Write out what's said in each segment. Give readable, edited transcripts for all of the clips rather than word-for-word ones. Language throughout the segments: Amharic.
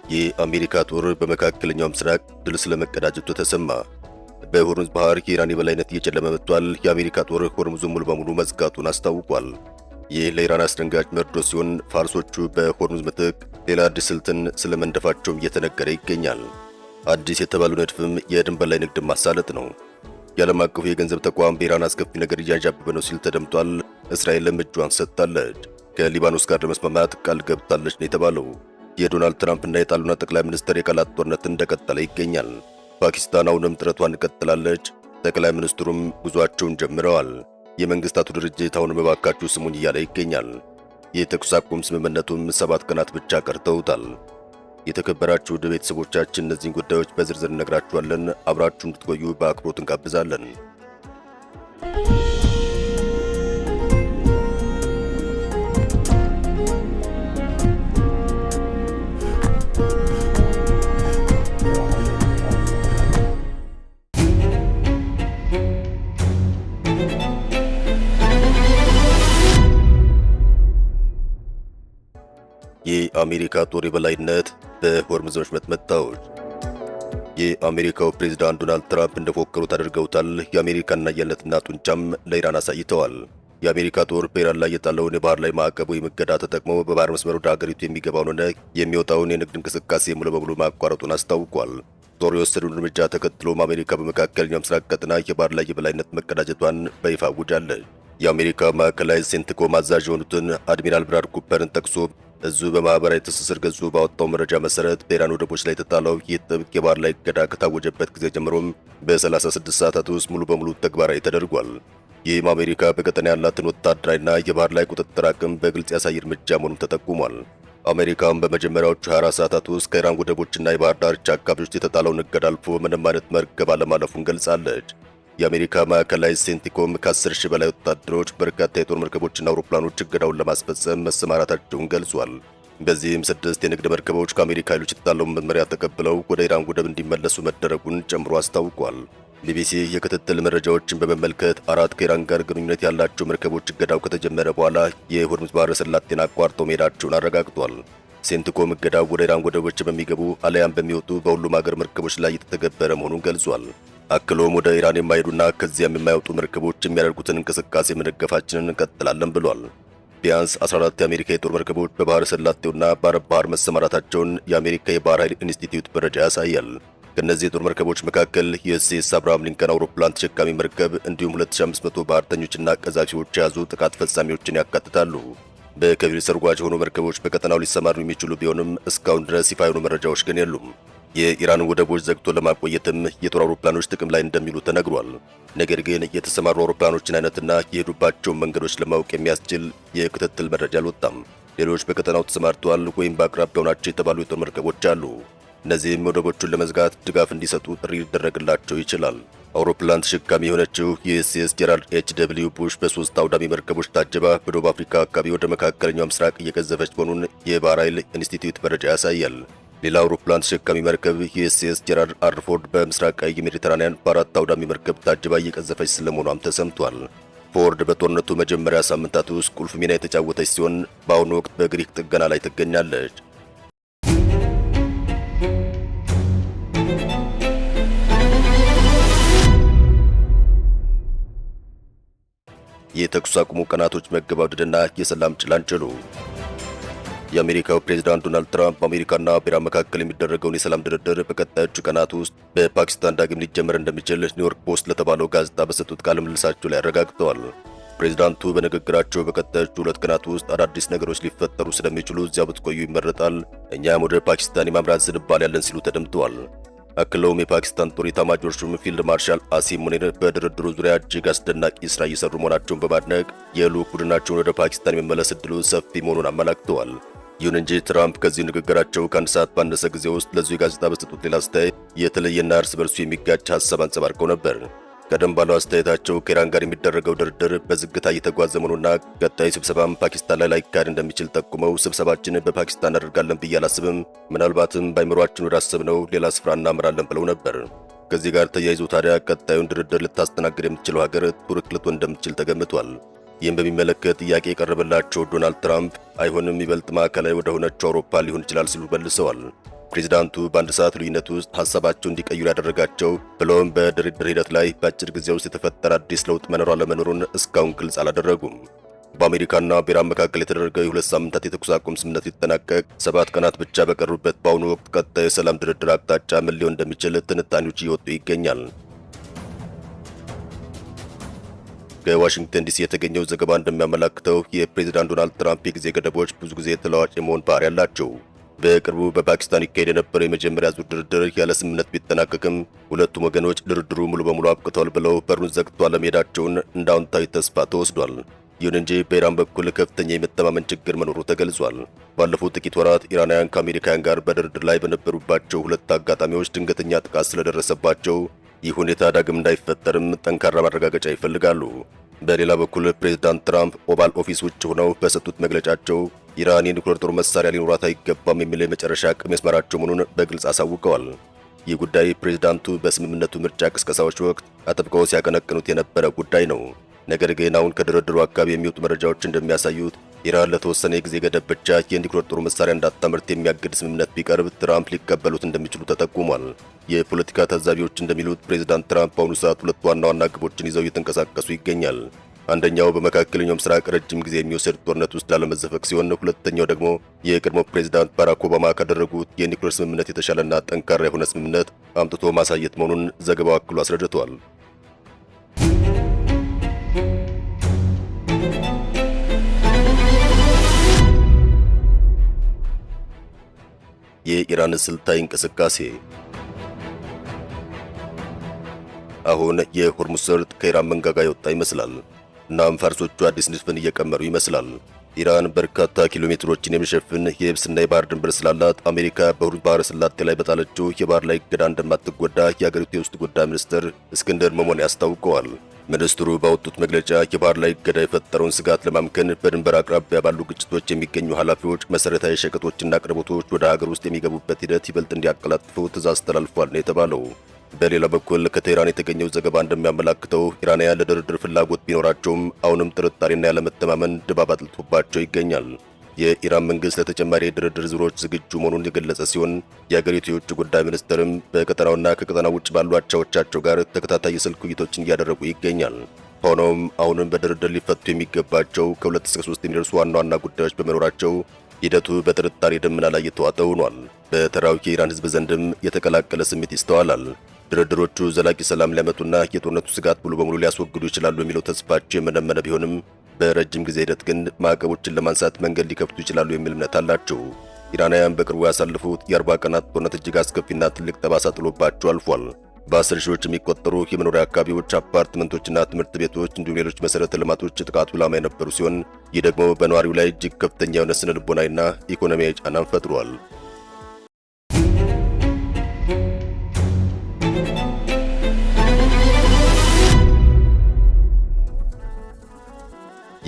የአሜሪካ ጦር በመካከለኛው ምስራቅ ድል ስለመቀዳጀቱ ተሰማ። በሆርሙዝ ባህር የኢራን የበላይነት እየጨለመ መጥቷል። የአሜሪካ ጦር ሆርሙዝን ሙሉ በሙሉ መዝጋቱን አስታውቋል። ይህ ለኢራን አስደንጋጭ መርዶ ሲሆን ፋርሶቹ በሆርሙዝ ምትክ ሌላ አዲስ ስልትን ስለመንደፋቸውም እየተነገረ ይገኛል። አዲስ የተባለው ንድፍም የድንበር ላይ ንግድን ማሳለጥ ነው። የዓለም አቀፉ የገንዘብ ተቋም በኢራን አስከፊ ነገር እያንዣበበ ነው ሲል ተደምጧል። እስራኤልም እጇን ሰጥታለች። ከሊባኖስ ጋር ለመስማማት ቃል ገብታለች ነው የተባለው። የዶናልድ ትራምፕና የጣሊያኑ ጠቅላይ ሚኒስትር የቃላት ጦርነት እንደቀጠለ ይገኛል። ፓኪስታን አሁንም ጥረቷን ቀጥላለች። ጠቅላይ ሚኒስትሩም ጉዟቸውን ጀምረዋል። የመንግስታቱ ድርጅት አሁንም እባካችሁ ስሙኝ እያለ ይገኛል። የተኩስ አቁም ስምምነቱም 7 ቀናት ብቻ ቀርተውታል። የተከበራችሁ ውድ ቤተሰቦቻችን እነዚህን ጉዳዮች በዝርዝር እነግራችኋለን። አብራችሁ እንድትቆዩ በአክብሮት እንጋብዛለን። የአሜሪካ ጦር የበላይነት በሆርሙዝ ወሽመጥ መታዎች። የአሜሪካው ፕሬዝዳንት ዶናልድ ትራምፕ እንደፎከሩት አድርገውታል። የአሜሪካን ኃያልነትና ጡንቻም ለኢራን አሳይተዋል። የአሜሪካ ጦር በኢራን ላይ የጣለውን የባህር ላይ ማዕቀብ ወይም እገዳ ተጠቅሞ በባህር መስመር ወደ ሀገሪቱ የሚገባውን ሆነ የሚወጣውን የንግድ እንቅስቃሴ ሙሉ በሙሉ ማቋረጡን አስታውቋል። ጦሩ የወሰደውን እርምጃ ተከትሎም አሜሪካ በመካከለኛው ምስራቅ ቀጠና የባህር ላይ የበላይነት መቀዳጀቷን በይፋ አውጃለች። የአሜሪካ ማዕከላዊ ሴንትኮም አዛዥ የሆኑትን አድሚራል ብራድ ኩፐርን ጠቅሶ እዙ በማህበራዊ ትስስር ገጹ ባወጣው መረጃ መሰረት በኢራን ወደቦች ላይ የተጣለው ይህ ጥብቅ የባህር ላይ እገዳ ከታወጀበት ጊዜ ጀምሮም በ36 ሰዓታት ውስጥ ሙሉ በሙሉ ተግባራዊ ተደርጓል። ይህም አሜሪካ በቀጠና ያላትን ወታደራዊና የባህር ላይ ቁጥጥር አቅም በግልጽ ያሳይ እርምጃ መሆኑን ተጠቁሟል። አሜሪካም በመጀመሪያዎቹ 24 ሰዓታት ውስጥ ከኢራን ወደቦችና የባህር ዳርቻ አካባቢዎች የተጣለውን እገዳ አልፎ ምንም አይነት መርከብ አለማለፉን ገልጻለች። የአሜሪካ ማዕከላዊ ሴንቲኮም ከ10 ሺህ በላይ ወታደሮች፣ በርካታ የጦር መርከቦችና አውሮፕላኖች እገዳውን ለማስፈጸም መሰማራታቸውን ገልጿል። በዚህም 6 የንግድ መርከቦች ከአሜሪካ ኃይሎች የተጣለውን መመሪያ ተቀብለው ወደ ኢራን ወደብ እንዲመለሱ መደረጉን ጨምሮ አስታውቋል። ቢቢሲ የክትትል መረጃዎችን በመመልከት 4 ከኢራን ጋር ግንኙነት ያላቸው መርከቦች እገዳው ከተጀመረ በኋላ የሆርሙዝ ባህረ ሰላጤን አቋርጠው መሄዳቸውን አረጋግጧል። ሴንቲኮም እገዳው ወደ ኢራን ወደቦች በሚገቡ አለያም በሚወጡ በሁሉም ሀገር መርከቦች ላይ የተተገበረ መሆኑን ገልጿል። አክሎም ወደ ኢራን የማይሄዱና ከዚያም የማይወጡ መርከቦች የሚያደርጉትን እንቅስቃሴ መደገፋችንን እንቀጥላለን ብሏል። ቢያንስ 14 የአሜሪካ የጦር መርከቦች በባህረ ሰላጤውና በአረብ ባህር መሰማራታቸውን የአሜሪካ የባህር ኃይል ኢንስቲትዩት መረጃ ያሳያል። ከእነዚህ የጦር መርከቦች መካከል የዩኤስኤስ አብርሃም ሊንከን አውሮፕላን ተሸካሚ መርከብ እንዲሁም 2500 ባህርተኞችና ቀዛፊዎች የያዙ ጥቃት ፈጻሚዎችን ያካትታሉ። በከፊል ሰርጓጅ የሆኑ መርከቦች በቀጠናው ሊሰማሩ የሚችሉ ቢሆንም እስካሁን ድረስ ይፋ የሆኑ መረጃዎች ግን የሉም። የኢራን ወደቦች ዘግቶ ለማቆየትም የጦር አውሮፕላኖች ጥቅም ላይ እንደሚሉ ተነግሯል። ነገር ግን የተሰማሩ አውሮፕላኖችን አይነትና የሄዱባቸውን መንገዶች ለማወቅ የሚያስችል የክትትል መረጃ አልወጣም። ሌሎች በቀጠናው ተሰማርተዋል ወይም በአቅራቢያው ናቸው የተባሉ የጦር መርከቦች አሉ። እነዚህም ወደቦቹን ለመዝጋት ድጋፍ እንዲሰጡ ጥሪ ሊደረግላቸው ይችላል። አውሮፕላን ተሸካሚ የሆነችው የዩኤስኤስ ጄራልድ ኤች ደብሊው ቡሽ በ3 አውዳሚ መርከቦች ታጅባ በደቡብ አፍሪካ አካባቢ ወደ መካከለኛው ምስራቅ እየገዘፈች መሆኑን የባህር ኃይል ኢንስቲትዩት መረጃ ያሳያል። ሌላ አውሮፕላን ተሸካሚ መርከብ የዩኤስኤስ ጄራልድ አር ፎርድ በምስራቃዊ ሜዲተራኒያን በ4 አውዳሚ መርከብ ታጅባ እየቀዘፈች ስለመሆኗም ተሰምቷል። ፎርድ በጦርነቱ መጀመሪያ ሳምንታት ውስጥ ቁልፍ ሚና የተጫወተች ሲሆን በአሁኑ ወቅት በግሪክ ጥገና ላይ ትገኛለች። የተኩስ አቁሙ ቀናቶች መገባደድና የሰላም ጭላንጭሉ። የአሜሪካው ፕሬዝዳንት ዶናልድ ትራምፕ በአሜሪካና በኢራን መካከል የሚደረገውን የሰላም ድርድር በቀጣዮቹ ቀናት ውስጥ በፓኪስታን ዳግም ሊጀመር እንደሚችል ኒውዮርክ ፖስት ለተባለው ጋዜጣ በሰጡት ቃለ ምልልሳቸው ላይ አረጋግጠዋል። ፕሬዝዳንቱ በንግግራቸው በቀጣዮቹ 2 ቀናት ውስጥ አዳዲስ ነገሮች ሊፈጠሩ ስለሚችሉ እዚያ ብትቆዩ ይመረጣል፣ እኛም ወደ ፓኪስታን የማምራት ዝንባሌ ያለን ሲሉ ተደምጠዋል። አክለውም የፓኪስታን ጦር ኤታማዦር ሹም ፊልድ ማርሻል አሲም ሙኒር በድርድሩ ዙሪያ እጅግ አስደናቂ ስራ እየሰሩ መሆናቸውን በማድነቅ የልዑክ ቡድናቸውን ወደ ፓኪስታን የመመለስ ዕድሉ ሰፊ መሆኑን አመላክተዋል። ይሁን እንጂ ትራምፕ ከዚህ ንግግራቸው ከአንድ ሰዓት ባነሰ ጊዜ ውስጥ ለዚሁ ጋዜጣ በሰጡት ሌላ አስተያየት የተለየና እርስ በርሱ የሚጋጭ ሀሳብ አንጸባርቀው ነበር። ቀደም ባለው አስተያየታቸው ከኢራን ጋር የሚደረገው ድርድር በዝግታ እየተጓዘ መሆኑና ቀጣይ ስብሰባም ፓኪስታን ላይ ላይካሄድ እንደሚችል ጠቁመው ስብሰባችን በፓኪስታን እናደርጋለን ብዬ አላስብም፣ ምናልባትም በአይምሯችን ወደ አሰብነው ሌላ ስፍራ እናምራለን ብለው ነበር። ከዚህ ጋር ተያይዞ ታዲያ ቀጣዩን ድርድር ልታስተናግድ የምትችለው ሀገር ቱርክ ልትሆን እንደምትችል ተገምቷል። ይህም በሚመለከት ጥያቄ የቀረበላቸው ዶናልድ ትራምፕ አይሆንም፣ ይበልጥ ማዕከላዊ ወደ ሆነችው አውሮፓ ሊሆን ይችላል ሲሉ መልሰዋል። ፕሬዝዳንቱ በአንድ ሰዓት ልዩነት ውስጥ ሐሳባቸው እንዲቀይሩ ያደረጋቸው ብለውም በድርድር ሂደት ላይ በአጭር ጊዜ ውስጥ የተፈጠረ አዲስ ለውጥ መኖር አለመኖሩን እስካሁን ግልጽ አላደረጉም። በአሜሪካና በኢራን መካከል የተደረገው የ2 ሳምንታት የተኩስ አቁም ስምምነት ሊጠናቀቅ 7 ቀናት ብቻ በቀሩበት በአሁኑ ወቅት ቀጣይ የሰላም ድርድር አቅጣጫ ምን ሊሆን እንደሚችል ትንታኔዎች እየወጡ ይገኛል። ከዋሽንግተን ዲሲ የተገኘው ዘገባ እንደሚያመላክተው የፕሬዝዳንት ዶናልድ ትራምፕ የጊዜ ገደቦች ብዙ ጊዜ ተለዋጭ የመሆን ባህሪ ያላቸው። በቅርቡ በፓኪስታን ይካሄድ የነበረው የመጀመሪያ ዙር ድርድር ያለ ስምምነት ቢጠናቀቅም ሁለቱም ወገኖች ድርድሩ ሙሉ በሙሉ አብቅቷል ብለው በሩን ዘግተው አለመሄዳቸውን እንደ አዎንታዊ ተስፋ ተወስዷል። ይሁን እንጂ በኢራን በኩል ከፍተኛ የመተማመን ችግር መኖሩ ተገልጿል። ባለፉት ጥቂት ወራት ኢራናውያን ከአሜሪካውያን ጋር በድርድር ላይ በነበሩባቸው ሁለት አጋጣሚዎች ድንገተኛ ጥቃት ስለደረሰባቸው ይህ ሁኔታ ዳግም እንዳይፈጠርም ጠንካራ ማረጋገጫ ይፈልጋሉ። በሌላ በኩል ፕሬዝዳንት ትራምፕ ኦቫል ኦፊስ ውጭ ሆነው በሰጡት መግለጫቸው ኢራን የኒውክሌር ጦር መሳሪያ ሊኖራት አይገባም የሚል የመጨረሻ ቅድመ መስመራቸው መሆኑን በግልጽ አሳውቀዋል። ይህ ጉዳይ ፕሬዝዳንቱ በስምምነቱ ምርጫ ቅስቀሳዎች ወቅት አጥብቀው ሲያቀነቅኑት የነበረ ጉዳይ ነው። ነገር ግን አሁን ከድርድሩ አካባቢ የሚወጡ መረጃዎች እንደሚያሳዩት ኢራን ለተወሰነ የጊዜ ገደብ ብቻ የኒውክሌር ጦር መሳሪያ እንዳታመርት የሚያግድ ስምምነት ቢቀርብ ትራምፕ ሊቀበሉት እንደሚችሉ ተጠቁሟል። የፖለቲካ ታዛቢዎች እንደሚሉት ፕሬዝዳንት ትራምፕ በአሁኑ ሰዓት ሁለት ዋና ዋና ግቦችን ይዘው እየተንቀሳቀሱ ይገኛል። አንደኛው በመካከለኛው ምስራቅ ረጅም ጊዜ የሚወስድ ጦርነት ውስጥ ላለመዘፈቅ ሲሆን፣ ሁለተኛው ደግሞ የቀድሞ ፕሬዝዳንት ባራክ ኦባማ ካደረጉት የኒውክሌር ስምምነት የተሻለና ጠንካራ የሆነ ስምምነት አምጥቶ ማሳየት መሆኑን ዘገባው አክሎ አስረድቷል። የኢራን ስልታዊ እንቅስቃሴ አሁን የሆርሙዝ ሰርጥ ከኢራን መንጋጋ የወጣ ይመስላል። እናም ፋርሶቹ አዲስ ንድፍን እየቀመሩ ይመስላል። ኢራን በርካታ ኪሎ ሜትሮችን የሚሸፍን የየብስና የባህር ድንበር ስላላት አሜሪካ በሆርሙዝ ባህረ ሰላጤ ላይ በጣለችው የባህር ላይ እገዳ እንደማትጎዳ የአገሪቱ የውስጥ ጉዳይ ሚኒስትር እስክንድር መሞኒ አስታውቀዋል። ሚኒስትሩ ባወጡት መግለጫ የባህር ላይ እገዳ የፈጠረውን ስጋት ለማምከን በድንበር አቅራቢያ ባሉ ግጭቶች የሚገኙ ኃላፊዎች መሰረታዊ ሸቀጦችና አቅርቦቶች ወደ ሀገር ውስጥ የሚገቡበት ሂደት ይበልጥ እንዲያቀላጥፉ ትዕዛዝ ተላልፏል ነው የተባለው። በሌላ በኩል ከቴህራን የተገኘው ዘገባ እንደሚያመላክተው ኢራናውያን ለድርድር ፍላጎት ቢኖራቸውም አሁንም ጥርጣሬና ያለመተማመን ድባብ አጥልቶባቸው ይገኛል። የኢራን መንግስት ለተጨማሪ የድርድር ዙሮች ዝግጁ መሆኑን የገለጸ ሲሆን የአገሪቱ የውጭ ጉዳይ ሚኒስትርም በቀጠናውና ከቀጠናው ውጭ ባሉ አቻዎቻቸው ጋር ተከታታይ የስልክ ውይይቶችን እያደረጉ ይገኛል። ሆኖም አሁንም በድርድር ሊፈቱ የሚገባቸው ከ2 እስከ 3 የሚደርሱ ዋና ዋና ጉዳዮች በመኖራቸው ሂደቱ በጥርጣሬ ደመና ላይ የተዋጠ ሆኗል። በተራው የኢራን ህዝብ ዘንድም የተቀላቀለ ስሜት ይስተዋላል። ድርድሮቹ ዘላቂ ሰላም ሊያመጡና የጦርነቱ ስጋት ሙሉ በሙሉ ሊያስወግዱ ይችላሉ የሚለው ተስፋቸው የመነመነ ቢሆንም በረጅም ጊዜ ሂደት ግን ማዕቀቦችን ለማንሳት መንገድ ሊከፍቱ ይችላሉ የሚል እምነት አላቸው። ኢራናውያን በቅርቡ ያሳለፉት የ40 ቀናት ጦርነት እጅግ አስከፊና ትልቅ ጠባሳ ጥሎባቸው አልፏል። በ10 ሺዎች የሚቆጠሩ የመኖሪያ አካባቢዎች፣ አፓርትመንቶችና ትምህርት ቤቶች እንዲሁም ሌሎች መሰረተ ልማቶች ጥቃቱ ኢላማ የነበሩ ሲሆን ይህ ደግሞ በነዋሪው ላይ እጅግ ከፍተኛ የሆነ ስነ ልቦናዊና ኢኮኖሚያዊ ጫናን ፈጥሯል።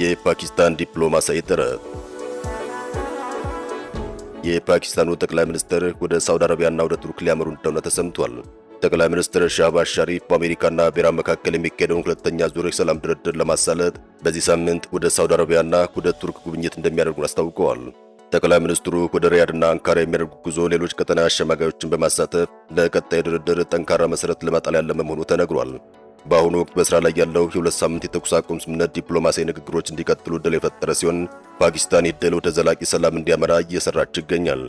የፓኪስታን ዲፕሎማሲያዊ ጥረት። የፓኪስታኑ ጠቅላይ ሚኒስትር ወደ ሳውዲ አረቢያና ወደ ቱርክ ሊያመሩ እንደሆነ ተሰምቷል። ጠቅላይ ሚኒስትር ሻህባዝ ሻሪፍ በአሜሪካና በኢራን መካከል የሚካሄደውን ሁለተኛ ዙር የሰላም ድርድር ለማሳለጥ በዚህ ሳምንት ወደ ሳውዲ አረቢያና ወደ ቱርክ ጉብኝት እንደሚያደርጉ አስታውቀዋል። ጠቅላይ ሚኒስትሩ ወደ ሪያድና አንካራ የሚያደርጉት ጉዞ ሌሎች ቀጠናዊ አሸማጋዮችን በማሳተፍ ለቀጣይ ድርድር ጠንካራ መሰረት ለመጣል ያለመ መሆኑ ተነግሯል። በአሁኑ ወቅት በስራ ላይ ያለው የ2 ሳምንት የተኩስ አቁም ስምምነት ዲፕሎማሲያዊ ንግግሮች እንዲቀጥሉ ዕድል የፈጠረ ሲሆን ፓኪስታን ይህ ዕድል ወደ ዘላቂ ሰላም እንዲያመራ እየሰራች ይገኛል።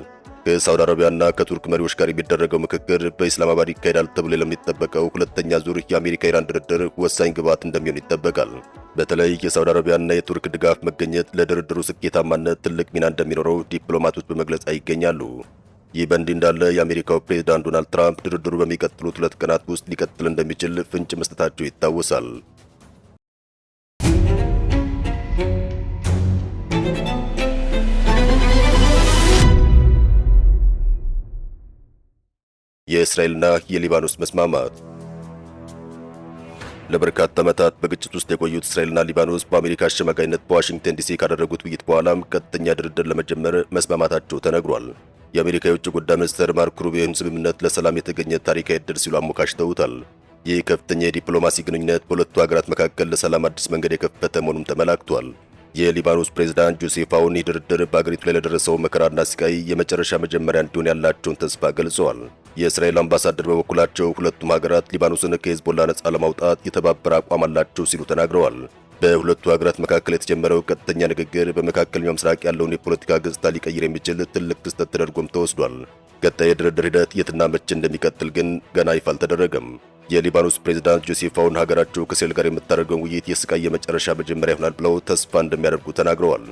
ከሳውዲ አረቢያና ከቱርክ መሪዎች ጋር የሚደረገው ምክክር በኢስላማባድ ይካሄዳል ተብሎ ለሚጠበቀው ሁለተኛ ዙር የአሜሪካ ኢራን ድርድር ወሳኝ ግብዓት እንደሚሆን ይጠበቃል። በተለይ የሳውዲ አረቢያና የቱርክ ድጋፍ መገኘት ለድርድሩ ስኬታማነት ትልቅ ሚና እንደሚኖረው ዲፕሎማቶች በመግለጽ ይገኛሉ። ይህ በእንዲህ እንዳለ የአሜሪካው ፕሬዝዳንት ዶናልድ ትራምፕ ድርድሩ በሚቀጥሉት 2 ቀናት ውስጥ ሊቀጥል እንደሚችል ፍንጭ መስጠታቸው ይታወሳል። የእስራኤልና የሊባኖስ መስማማት። ለበርካታ ዓመታት በግጭት ውስጥ የቆዩት እስራኤልና ሊባኖስ በአሜሪካ አሸማጋይነት በዋሽንግተን ዲሲ ካደረጉት ውይይት በኋላም ቀጥተኛ ድርድር ለመጀመር መስማማታቸው ተነግሯል። የአሜሪካ የውጭ ጉዳይ ሚኒስትር ማርክ ሩቢዮን ስምምነት ለሰላም የተገኘ ታሪካዊ ዕድል ሲሉ አሞካሽተውታል። ይህ ከፍተኛ የዲፕሎማሲ ግንኙነት በሁለቱ ሀገራት መካከል ለሰላም አዲስ መንገድ የከፈተ መሆኑም ተመላክቷል። የሊባኖስ ፕሬዝዳንት ጆሴፍ አውን ይህ ድርድር በአገሪቱ ላይ ለደረሰው መከራና ስቃይ የመጨረሻ መጀመሪያ እንዲሆን ያላቸውን ተስፋ ገልጸዋል። የእስራኤል አምባሳደር በበኩላቸው ሁለቱም ሀገራት ሊባኖስን ከሄዝቦላ ነጻ ለማውጣት የተባበረ አቋም አላቸው ሲሉ ተናግረዋል። በሁለቱ ሀገራት መካከል የተጀመረው ቀጥተኛ ንግግር በመካከለኛው ምስራቅ ያለውን የፖለቲካ ገጽታ ሊቀይር የሚችል ትልቅ ክስተት ተደርጎም ተወስዷል። ቀጣይ የድርድር ሂደት የትና መቼ እንደሚቀጥል ግን ገና ይፋ አልተደረገም። የሊባኖስ ፕሬዝዳንት ጆሴፍ አውን ሀገራቸው ከእስራኤል ጋር የምታደርገውን ውይይት የስቃይ የመጨረሻ መጀመሪያ ይሆናል ብለው ተስፋ እንደሚያደርጉ ተናግረዋል።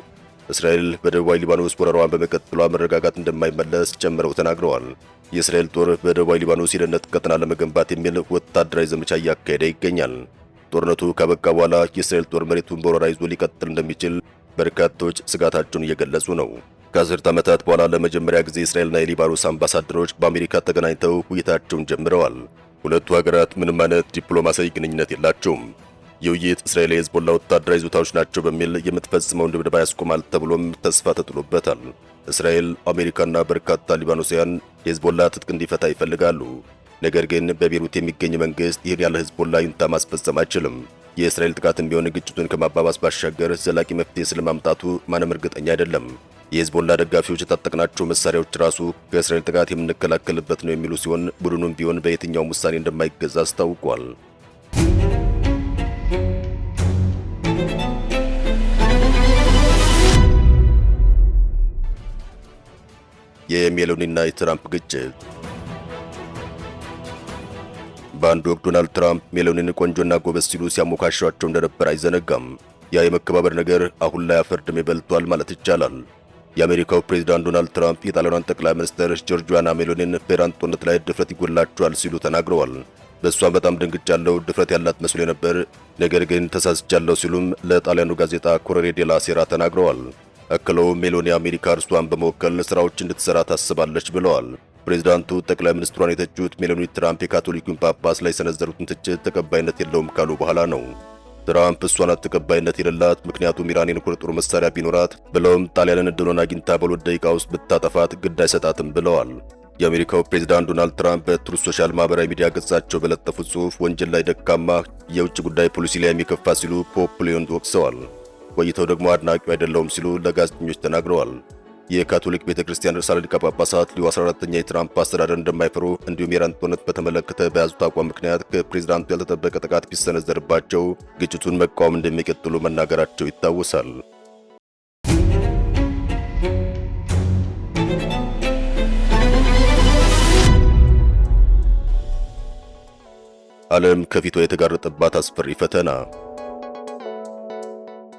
እስራኤል በደቡባዊ ሊባኖስ ወረራዋን በመቀጠሏ መረጋጋት እንደማይመለስ ጨምረው ተናግረዋል። የእስራኤል ጦር በደቡባዊ ሊባኖስ የደህንነት ቀጠና ለመገንባት የሚል ወታደራዊ ዘመቻ እያካሄደ ይገኛል። ጦርነቱ ካበቃ በኋላ የእስራኤል ጦር መሬቱን በወረራ ይዞ ሊቀጥል እንደሚችል በርካቶች ስጋታቸውን እየገለጹ ነው። ከአስርት ዓመታት በኋላ ለመጀመሪያ ጊዜ እስራኤልና የሊባኖስ አምባሳደሮች በአሜሪካ ተገናኝተው ውይይታቸውን ጀምረዋል። ሁለቱ ሀገራት ምንም አይነት ዲፕሎማሲያዊ ግንኙነት የላቸውም። የውይይት እስራኤል የሄዝቦላ ወታደራዊ ይዞታዎች ናቸው በሚል የምትፈጽመውን ድብደባ ያስቆማል ተብሎም ተስፋ ተጥሎበታል። እስራኤል፣ አሜሪካና በርካታ ሊባኖሳውያን ሄዝቦላ ትጥቅ እንዲፈታ ይፈልጋሉ። ነገር ግን በቤሩት የሚገኝ መንግስት ይህን ያለ ሄዝቦላ ይሁንታ ማስፈጸም አይችልም። የእስራኤል ጥቃትም ቢሆን ግጭቱን ከማባባስ ባሻገር ዘላቂ መፍትሄ ስለማምጣቱ ማንም እርግጠኛ አይደለም። የሄዝቦላ ደጋፊዎች የታጠቅናቸው መሳሪያዎች ራሱ ከእስራኤል ጥቃት የምንከላከልበት ነው የሚሉ ሲሆን ቡድኑም ቢሆን በየትኛውም ውሳኔ እንደማይገዛ አስታውቋል። የሜሎኒና የትራምፕ ግጭት። በአንድ ወቅት ዶናልድ ትራምፕ ሜሎኒን ቆንጆና ጎበዝ ሲሉ ሲያሞካሿቸው እንደነበር አይዘነጋም። ያ የመከባበር ነገር አሁን ላይ አፈርድሜ በልቷል ማለት ይቻላል። የአሜሪካው ፕሬዝዳንት ዶናልድ ትራምፕ የጣሊያኗን ጠቅላይ ሚኒስትር ጆርጂያና ሜሎኒን በኢራን ጦርነት ላይ ድፍረት ይጎላቸዋል ሲሉ ተናግረዋል። በእሷም በጣም ደንግጫለሁ፣ ድፍረት ያላት መስሎ ነበር፣ ነገር ግን ተሳስቻለሁ ሲሉም ለጣሊያኑ ጋዜጣ ኮሬሬ ዴላ ሴራ ተናግረዋል። አክለው ሜሎኒ አሜሪካ እርሷን በመወከል ስራዎች እንድትሰራ ታስባለች ብለዋል። ፕሬዝዳንቱ ጠቅላይ ሚኒስትሯን የተቹት ሜሎኒ ትራምፕ የካቶሊኩን ጳጳስ ላይ የሰነዘሩትን ትችት ተቀባይነት የለውም ካሉ በኋላ ነው። ትራምፕ እሷ ናት ተቀባይነት የሌላት፣ ምክንያቱም ኢራን የኒውክሌር ጦር መሳሪያ ቢኖራት ብለውም ጣሊያንን እድሏን አግኝታ በሁለት ደቂቃ ውስጥ ብታጠፋት ግድ አይሰጣትም ብለዋል። የአሜሪካው ፕሬዝዳንት ዶናልድ ትራምፕ በትሩዝ ሶሻል ማህበራዊ ሚዲያ ገጻቸው በለጠፉት ጽሑፍ ወንጀል ላይ ደካማ፣ የውጭ ጉዳይ ፖሊሲ ላይ የሚከፋ ሲሉ ፖፕ ሊዮን ወቅሰዋል። ቆይተው ደግሞ አድናቂው አይደለውም ሲሉ ለጋዜጠኞች ተናግረዋል። የካቶሊክ ቤተክርስቲያን ርዕሰ ሊቃነ ጳጳሳት ሊዮ 14ኛ የትራምፕ አስተዳደር እንደማይፈሩ እንዲሁም የኢራን ጦርነት በተመለከተ በያዙት አቋም ምክንያት ከፕሬዝዳንቱ ያልተጠበቀ ጥቃት ቢሰነዘርባቸው ግጭቱን መቃወም እንደሚቀጥሉ መናገራቸው ይታወሳል። ዓለም ከፊቷ የተጋረጠባት አስፈሪ ፈተና።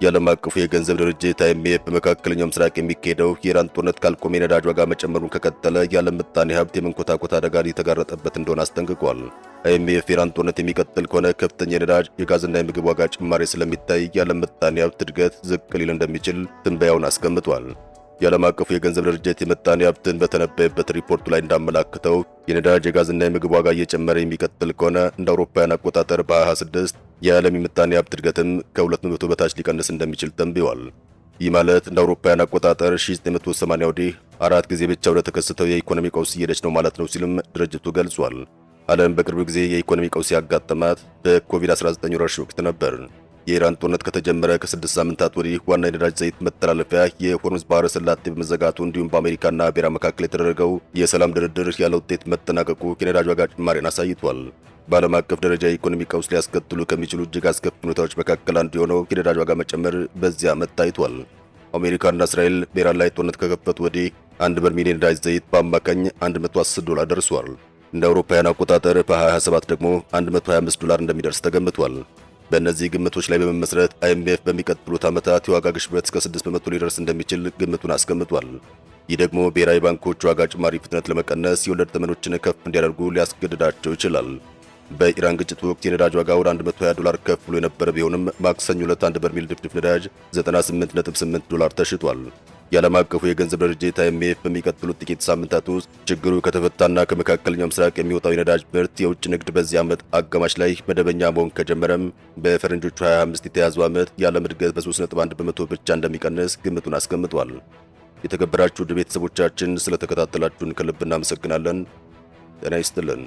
የዓለም አቀፉ የገንዘብ ድርጅት IMF በመካከለኛው ምስራቅ የሚካሄደው የኢራን ጦርነት ካልቆመ የነዳጅ ዋጋ መጨመሩን ከቀጠለ የዓለም ምጣኔ ሀብት የመንኮታኮት አደጋ የተጋረጠበት እንደሆነ አስጠንቅቋል። IMF የኢራን ጦርነት የሚቀጥል ከሆነ ከፍተኛ የነዳጅ የጋዝና የምግብ ዋጋ ጭማሪ ስለሚታይ የዓለም ምጣኔ ሀብት እድገት ዝቅ ሊል እንደሚችል ትንበያውን አስቀምጧል። የዓለም አቀፉ የገንዘብ ድርጅት የምጣኔ ሀብትን በተነበየበት ሪፖርቱ ላይ እንዳመላክተው የነዳጅ የጋዝና የምግብ ዋጋ እየጨመረ የሚቀጥል ከሆነ እንደ አውሮፓውያን አቆጣጠር በ2026 የዓለም የምጣኔ ሀብት እድገትም ከ200 በታች ሊቀንስ እንደሚችል ተንብዮአል። ይህ ማለት እንደ አውሮፓውያን አቆጣጠር 1980 ወዲህ 4 ጊዜ ብቻ ወደ ተከሰተው የኢኮኖሚ ቀውስ እየሄደች ነው ማለት ነው ሲልም ድርጅቱ ገልጿል። ዓለም በቅርብ ጊዜ የኢኮኖሚ ቀውስ ያጋጠማት በኮቪድ-19 ወረርሽኝ ወቅት ነበር። የኢራን ጦርነት ከተጀመረ ከ6 ሳምንታት ወዲህ ዋና የነዳጅ ዘይት መተላለፊያ የሆርሙዝ ባህረ ሰላጤ በመዘጋቱ እንዲሁም በአሜሪካና በኢራን መካከል የተደረገው የሰላም ድርድር ያለ ውጤት መጠናቀቁ የነዳጅ ዋጋ ጭማሪን አሳይቷል። በዓለም አቀፍ ደረጃ የኢኮኖሚ ቀውስ ሊያስከትሉ ከሚችሉ እጅግ አስከፊ ሁኔታዎች መካከል አንዱ የሆነው የነዳጅ ዋጋ መጨመር በዚያ ዓመት ታይቷል። አሜሪካና እስራኤል በኢራን ላይ ጦርነት ከከፈቱ ወዲህ 1 በርሜል የነዳጅ ዘይት በአማካኝ $110 ደርሷል። እንደ አውሮፓውያን አቆጣጠር በ2027 ደግሞ $125 እንደሚደርስ ተገምቷል። በእነዚህ ግምቶች ላይ በመመስረት IMF በሚቀጥሉት ዓመታት የዋጋ ግሽበት እስከ 6% ሊደርስ እንደሚችል ግምቱን አስቀምጧል። ይህ ደግሞ ብሔራዊ ባንኮች ዋጋ ጭማሪ ፍጥነት ለመቀነስ የወለድ ተመኖችን ከፍ እንዲያደርጉ ሊያስገድዳቸው ይችላል። በኢራን ግጭት ወቅት የነዳጅ ዋጋ ወደ $120 ከፍ ብሎ የነበረ ቢሆንም ማክሰኞ ዕለት 1 በርሜል ድፍድፍ ነዳጅ $98.8 ተሽጧል። የዓለም አቀፉ የገንዘብ ድርጅት IMF በሚቀጥሉት ጥቂት ሳምንታት ውስጥ ችግሩ ከተፈታና ከመካከለኛው ምስራቅ የሚወጣው የነዳጅ ምርት የውጭ ንግድ በዚህ ዓመት አጋማሽ ላይ መደበኛ መሆን ከጀመረም በፈረንጆቹ 2025 የተያዘው ዓመት የዓለም እድገት በ3.1% ብቻ እንደሚቀንስ ግምቱን አስቀምጧል። የተከበራችሁ ውድ ቤተሰቦቻችን ስለተከታተላችሁን ከልብ እናመሰግናለን። ጤና ይስጥልን።